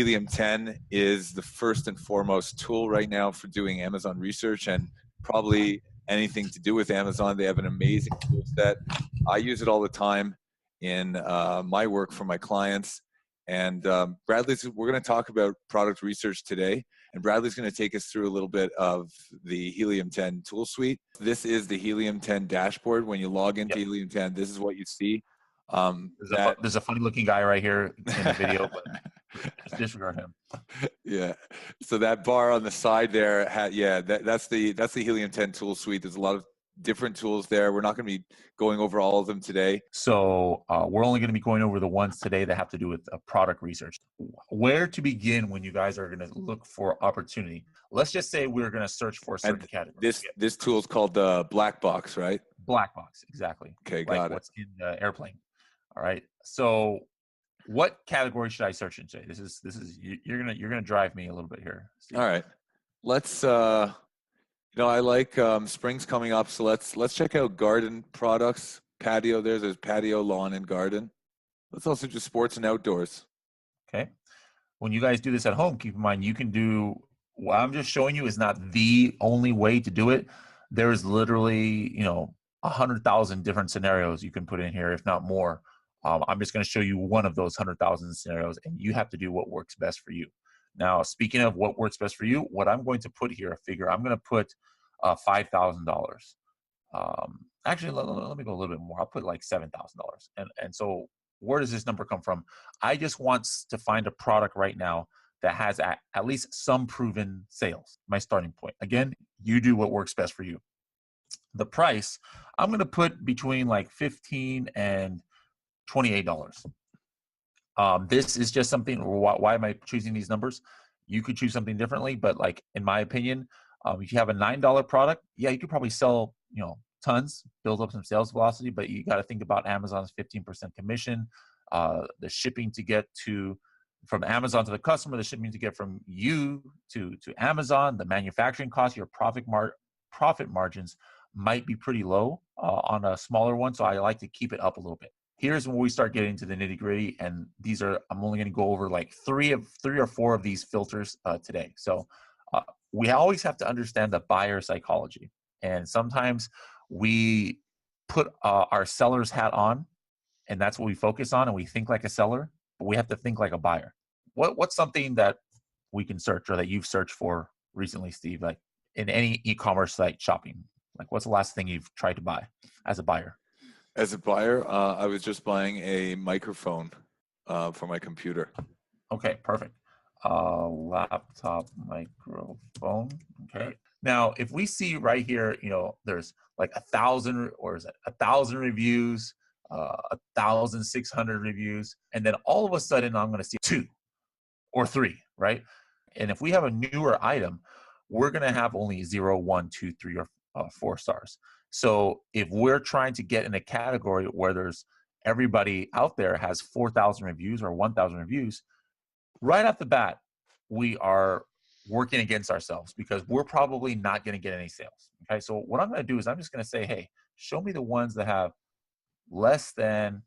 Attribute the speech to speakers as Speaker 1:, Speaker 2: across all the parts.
Speaker 1: Helium 10 is the first and foremost tool right now for doing Amazon research and probably anything to do with Amazon. They have an amazing tool set. I use it all the time in my work for my clients. And we're going to talk about product research today. And Bradley's going to take us through a little bit of the Helium 10 tool suite. This is the Helium 10 dashboard. When you log into Helium 10, this is what you see.
Speaker 2: There's a funny looking guy right here in the video, but just disregard him.
Speaker 1: Yeah. So that bar on the side there, that's the Helium 10 tool suite. There's a lot of different tools there. We're not going to be going over all of them today.
Speaker 2: So we're only going to be going over the ones today that have to do with product research. Where to begin when you guys are going to look for opportunity? Let's just say we're going to search for a certain category.
Speaker 1: This tool is called the black box, right?
Speaker 2: Black box, exactly.
Speaker 1: Okay,
Speaker 2: like
Speaker 1: got it.
Speaker 2: What's in the airplane. All right. So what category should I search in today? This is you're gonna drive me a little bit here, Steve.
Speaker 1: All right. Let's I like spring's coming up, so let's check out garden products. Patio, there's patio, lawn, and garden. Let's also do sports and outdoors.
Speaker 2: Okay. When you guys do this at home, keep in mind you can do what I'm just showing you is not the only way to do it. There's literally 100,000 different scenarios you can put in here, if not more. I'm just going to show you one of those 100,000 scenarios, and you have to do what works best for you. Now, speaking of what works best for you, what I'm going to put here, I'm going to put $5,000. Actually, let me go a little bit more. I'll put like $7,000. And so where does this number come from? I just want to find a product right now that has at least some proven sales, my starting point. Again, you do what works best for you. The price, I'm going to put between like $15 and $28. This is just something. Why am I choosing these numbers? You could choose something differently, but like in my opinion, if you have a $9 product, you could probably sell tons, build up some sales velocity, but you got to think about Amazon's 15% commission, the shipping to get from Amazon to the customer, the shipping to get from you to Amazon, the manufacturing cost, your profit margins might be pretty low on a smaller one, so I like to keep it up a little bit. Here's when we start getting to the nitty gritty, and I'm only going to go over like three or four of these filters today. So we always have to understand the buyer psychology, and sometimes we put our seller's hat on, and that's what we focus on, and we think like a seller, but we have to think like a buyer. What's something that we can search or that you've searched for recently, Steve, like in any e-commerce site shopping? Like what's the last thing you've tried to buy as a buyer?
Speaker 1: As a buyer, I was just buying a microphone for my computer.
Speaker 2: Okay, perfect. Laptop microphone. Okay. Now, if we see right here, there's like 1,000 or is it 1,000 reviews, 1,600 reviews, and then all of a sudden I'm going to see 2 or 3, right? And if we have a newer item, we're going to have only 0, 1, 2, 3, or 4 stars. So if we're trying to get in a category where there's everybody out there has 4,000 reviews or 1,000 reviews, right off the bat, we are working against ourselves because we're probably not going to get any sales. Okay. So what I'm going to do is I'm just going to say, hey, show me the ones that have less than,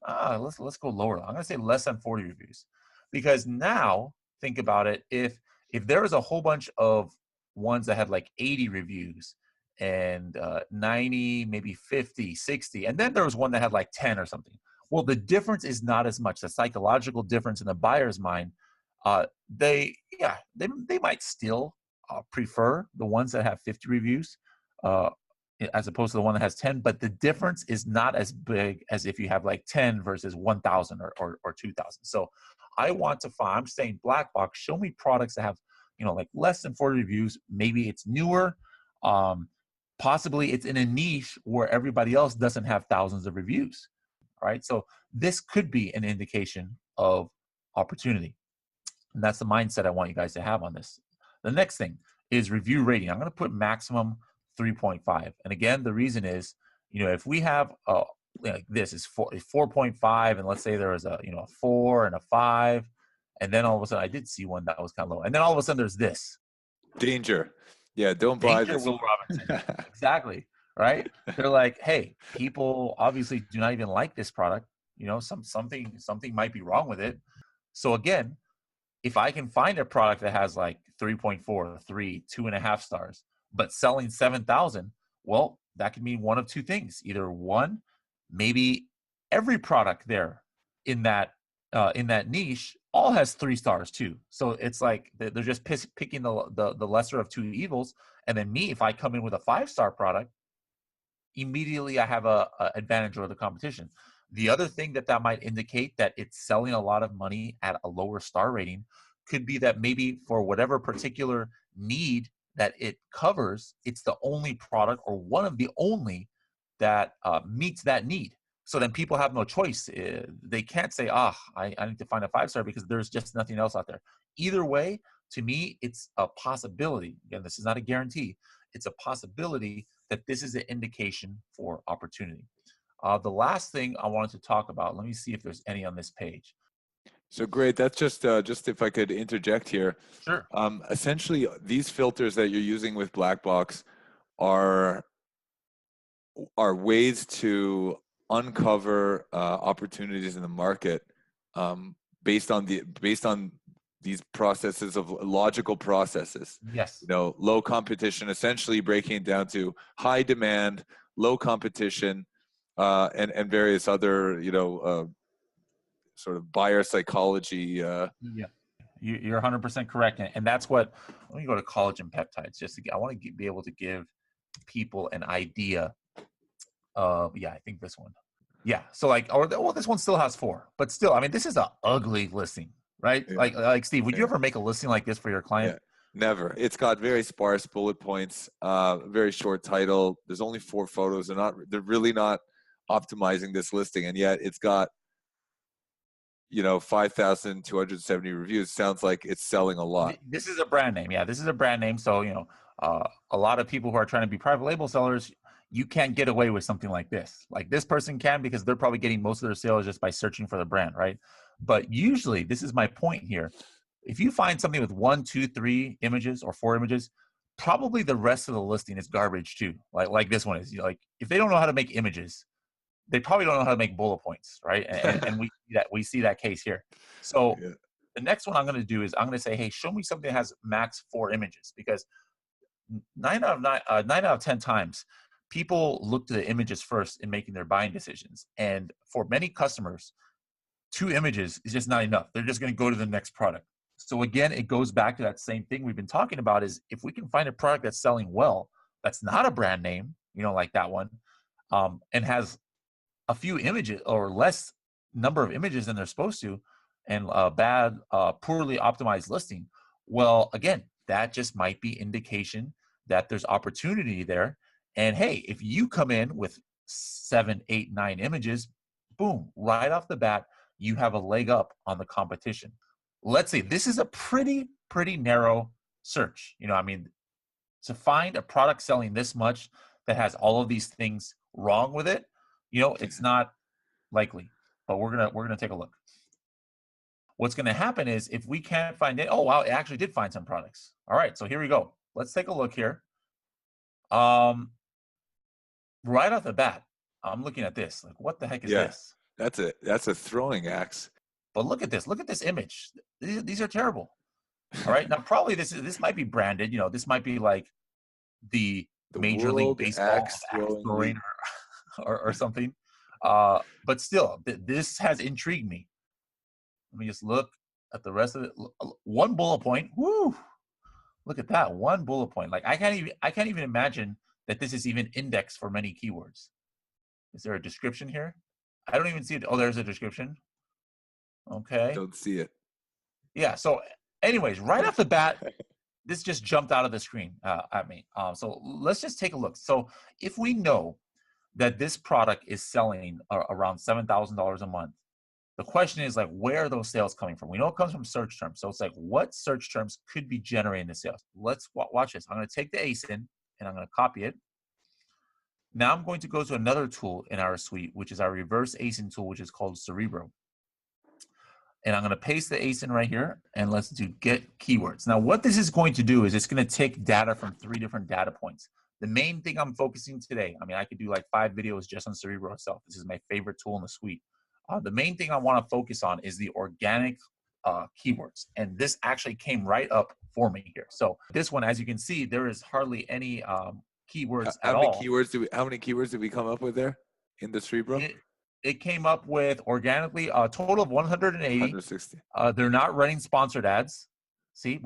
Speaker 2: let's go lower. I'm going to say less than 40 reviews, because now think about it. If there was a whole bunch of ones that had like 80 reviews and 90, maybe 50, 60, and then there was one that had like 10 or something. Well, the difference is not as much. The psychological difference in the buyer's mind, they might still prefer the ones that have 50 reviews as opposed to the one that has 10, but the difference is not as big as if you have like 10 versus 1,000 or 2,000. So I want to find, I'm saying black box, show me products that have, like less than 40 reviews. Maybe it's newer. Possibly it's in a niche where everybody else doesn't have thousands of reviews. All right. So this could be an indication of opportunity. And that's the mindset I want you guys to have on this. The next thing is review rating. I'm going to put maximum 3.5. And again, the reason is, if we have like this is 4.5, and let's say there was a 4 and a 5, and then all of a sudden I did see one that was kind of low, and then all of a sudden there's this.
Speaker 1: Danger. Yeah, don't buy this.
Speaker 2: Will Robinson. Exactly. Right? They're like, hey, people obviously do not even like this product. Something might be wrong with it. So again, if I can find a product that has like 3.4, 3, 2.5 stars, but selling 7,000, well, that can mean one of two things. Either one, maybe every product there in that niche all has 3 stars too. So it's like they're just picking the lesser of two evils. And then me, if I come in with a 5-star product, immediately I have a advantage over the competition. The other thing that might indicate that it's selling a lot of money at a lower star rating could be that maybe for whatever particular need that it covers, it's the only product or one of the only that meets that need. So then people have no choice. They can't say, I need to find a 5-star because there's just nothing else out there. Either way, to me, it's a possibility. Again, this is not a guarantee. It's a possibility that this is an indication for opportunity. The last thing I wanted to talk about, let me see if there's any on this page.
Speaker 1: So great. That's just if I could interject here.
Speaker 2: Sure.
Speaker 1: Essentially, these filters that you're using with Blackbox are ways to uncover opportunities in the market based on these processes of logical processes.
Speaker 2: Yes.
Speaker 1: Low competition, essentially breaking it down to high demand, low competition, and various other sort of buyer psychology.
Speaker 2: Yeah, you're 100% correct, and that's what. Let me go to collagen peptides. I want to be able to give people an idea of. Yeah, I think this one. Yeah, so this one still has 4, but still, I mean, this is an ugly listing, right?
Speaker 1: Yeah.
Speaker 2: Like Steve, would you ever make a listing like this for your client?
Speaker 1: Yeah. Never. It's got very sparse bullet points, very short title. There's only 4 photos. They're really not optimizing this listing, and yet it's got 5,270 reviews. Sounds like it's selling a lot.
Speaker 2: This is a brand name. Yeah, this is a brand name. So a lot of people who are trying to be private label sellers, you can't get away with something like this. Like this person can, because they're probably getting most of their sales just by searching for the brand, right? But usually, this is my point here. If you find something with 1, 2, 3 images or 4 images, probably the rest of the listing is garbage too. Like this one is. Like if they don't know how to make images, they probably don't know how to make bullet points, right? And we see that case here. So yeah. The next one I'm going to do is I'm going to say, hey, show me something that has max 4 images, because 9 out of 10 times people look to the images first in making their buying decisions. And for many customers, 2 images is just not enough. They're just going to go to the next product. So again, it goes back to that same thing we've been talking about, is if we can find a product that's selling well, that's not a brand name, like that one, and has a few images or less number of images than they're supposed to, and a bad, poorly optimized listing, well, again, that just might be indication that there's opportunity there. And hey, if you come in with 7, 8, 9 images, boom, right off the bat, you have a leg up on the competition. Let's say this is a pretty narrow search. To find a product selling this much that has all of these things wrong with it, it's not likely. But we're gonna take a look. What's gonna happen is, if we can't find it, oh wow, it actually did find some products. All right, so here we go. Let's take a look here. Right off the bat, I'm looking at this. Like, what the heck is this?
Speaker 1: That's a throwing axe.
Speaker 2: But look at this. Look at this image. These are terrible. All right, now probably this might be branded. This might be like the Major League Baseball axe throwing or something. But still, this has intrigued me. Let me just look at the rest of it. One bullet point. Woo! Look at that. One bullet point. Like I can't even imagine that this is even indexed for many keywords. Is there a description here? I don't even see it. Oh, there's a description. Okay.
Speaker 1: Don't see it.
Speaker 2: Yeah. So, anyways, right off the bat, this just jumped out of the screen at me. So let's just take a look. So if we know that this product is selling around $7,000 a month, the question is, like, where are those sales coming from? We know it comes from search terms. So it's like, what search terms could be generating the sales? Let's watch this. I'm going to take the ASIN and I'm going to copy it. Now I'm going to go to another tool in our suite, which is our reverse ASIN tool, which is called Cerebro. And I'm going to paste the ASIN right here, and let's do get keywords. Now, what this is going to do is it's going to take data from 3 different data points. The main thing I'm focusing today, I mean, I could do like 5 videos just on Cerebro itself. This is my favorite tool in the suite. The main thing I want to focus on is the organic keywords. And this actually came right up for me here. So this one, as you can see, there is hardly any keywords at all.
Speaker 1: How many keywords did we come up with there in the Cerebro?
Speaker 2: It came up with organically a total of 180.
Speaker 1: 160.
Speaker 2: They're not running sponsored ads. See,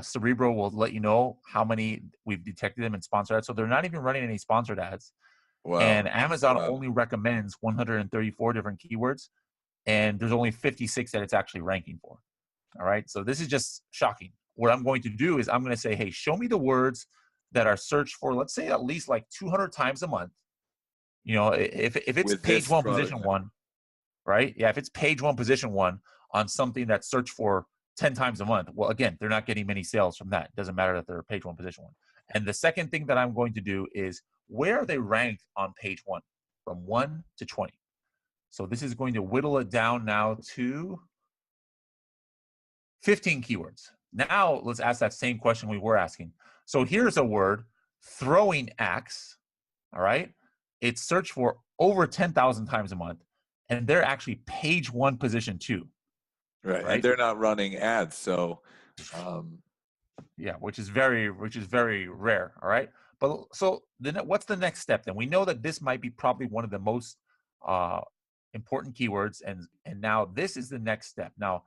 Speaker 2: Cerebro will let you know how many we've detected them in sponsored ads. So they're not even running any sponsored ads. Wow. And Amazon only recommends 134 different keywords, and there's only 56 that it's actually ranking for. All right. So this is just shocking. What I'm going to do is I'm going to say, hey, show me the words that are searched for, let's say at least like 200 times a month. You know, if it's page one, position one, right? Yeah, if it's page one, position one on something that's searched for 10 times a month, well, again, they're not getting many sales from that. It doesn't matter that they're page one, position one. And the second thing that I'm going to do is, where are they ranked on page one from 1 to 20? So this is going to whittle it down now to 15 keywords. Now let's ask that same question we were asking. So here's a word, throwing axe, all right? It's searched for over 10,000 times a month, and they're actually page one, position two.
Speaker 1: Right. And they're not running ads, so
Speaker 2: yeah, which is very rare. All right. But so then what's the next step then? We know that this might be probably one of the most important keywords, and now this is the next step. Now,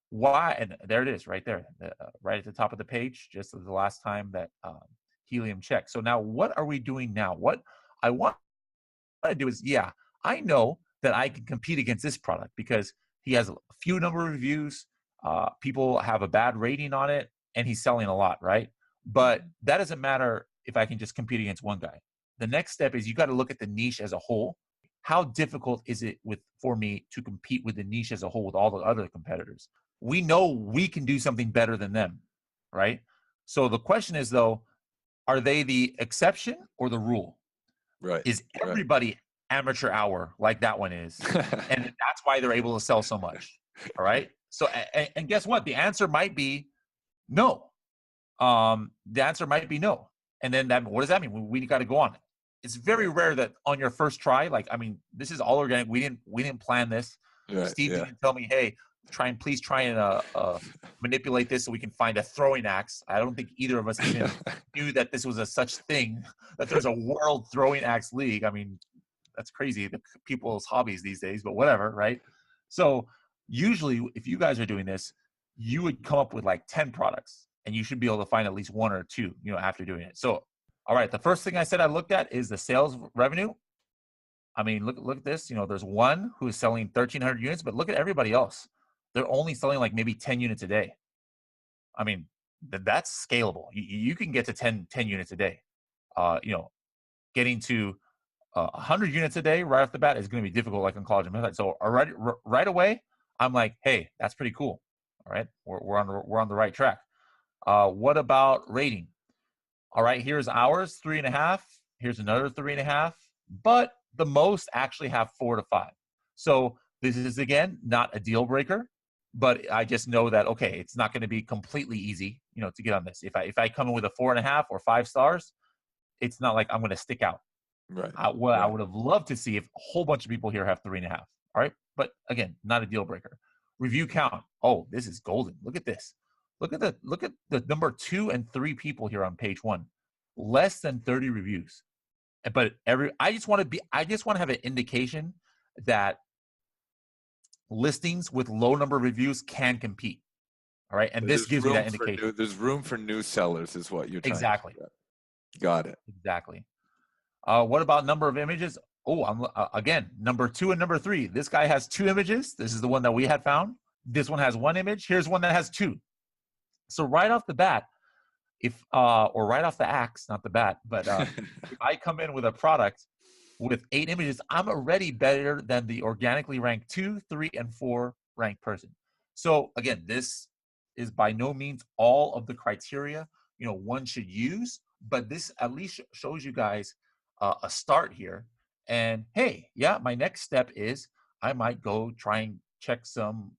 Speaker 2: why? And there it is right there, right at the top of the page, just as the last time that Helium checked. So now what are we doing now? What I want to do is, yeah, I know that I can compete against this product because he has a few number of reviews. People have a bad rating on it, and he's selling a lot, right? But that doesn't matter if I can just compete against one guy. The next step is you got to look at the niche as a whole. How difficult is it for me to compete with the niche as a whole with all the other competitors? We know we can do something better than them, right? So the question is, though, are they the exception or the rule?
Speaker 1: Right.
Speaker 2: Is everybody amateur hour like that one is? And that's why they're able to sell so much. All right. So, and guess what? The answer might be no. The answer might be no. And then what does that mean? We got to go on. It's very rare that on your first try, like, I mean, this is all organic. We didn't plan this. Right, Steve didn't tell me, hey, please try and manipulate this so we can find a throwing axe. I don't think either of us even knew that this was a such thing, that there's a world throwing axe league. I mean, that's crazy, the people's hobbies these days, but whatever, right? So usually if you guys are doing this, you would come up with like 10 products, and you should be able to find at least one or two, after doing it. So, all right, the first thing I said I looked at is the sales revenue. I mean, look at this. There's one who is selling 1,300 units, but look at everybody else. They're only selling like maybe 10 units a day. I mean, that's scalable. You can get to 10 units a day. Getting to 100 units a day right off the bat is going to be difficult, like on College and Midnight. So right away, I'm like, hey, that's pretty cool. All right, we're on the right track. What about rating? All right, here's ours, 3.5. Here's another 3.5. But the most actually have 4 to 5. So this is, again, not a deal breaker, but I just know that, okay, it's not going to be completely easy, to get on this. If I come in with a 4.5 or 5 stars, it's not like I'm going to stick out.
Speaker 1: Right.
Speaker 2: I would have loved to see if a whole bunch of people here have 3.5. All right, but again, not a deal breaker. Review count. Oh, this is golden. Look at this. Look at the number 2 and 3 people here on page 1. Less than 30 reviews. But I just want to have an indication that listings with low number of reviews can compete. All right, and this gives me that indication.
Speaker 1: There's room for new sellers, is what you're trying
Speaker 2: exactly.
Speaker 1: to Got it.
Speaker 2: Exactly. What about number of images? Oh, I'm again, number 2 and number 3. This guy has 2 images. This is the one that we had found. This one has 1 image. Here's one that has 2. So right off the bat, or right off the axe, not the bat, but if I come in with a product with 8 images, I'm already better than the organically ranked 2, 3, and 4 ranked person. So again, this is by no means all of the criteria one should use, but this at least shows you guys a start here. And hey, yeah, my next step is I might go try and check some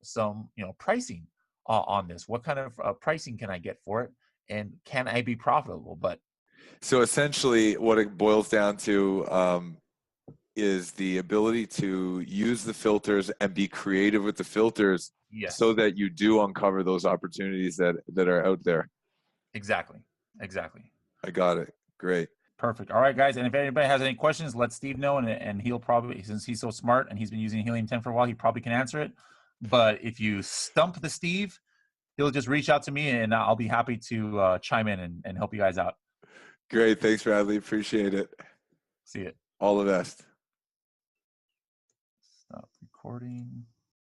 Speaker 2: pricing on this. What kind of pricing can I get for it? And can I be profitable? But
Speaker 1: so essentially what it boils down to is the ability to use the filters and be creative with the filters
Speaker 2: Yes.
Speaker 1: so that you do uncover those opportunities that are out there.
Speaker 2: Exactly.
Speaker 1: I got it. Great.
Speaker 2: Perfect. All right, guys. And if anybody has any questions, let Steve know, and he'll probably, since he's so smart and he's been using Helium-10 for a while, he probably can answer it. But if you stump the Steve, he'll just reach out to me, and I'll be happy to chime in and help you guys out.
Speaker 1: Great. Thanks, Bradley. Appreciate it.
Speaker 2: See it.
Speaker 1: All the best.
Speaker 2: Stop recording.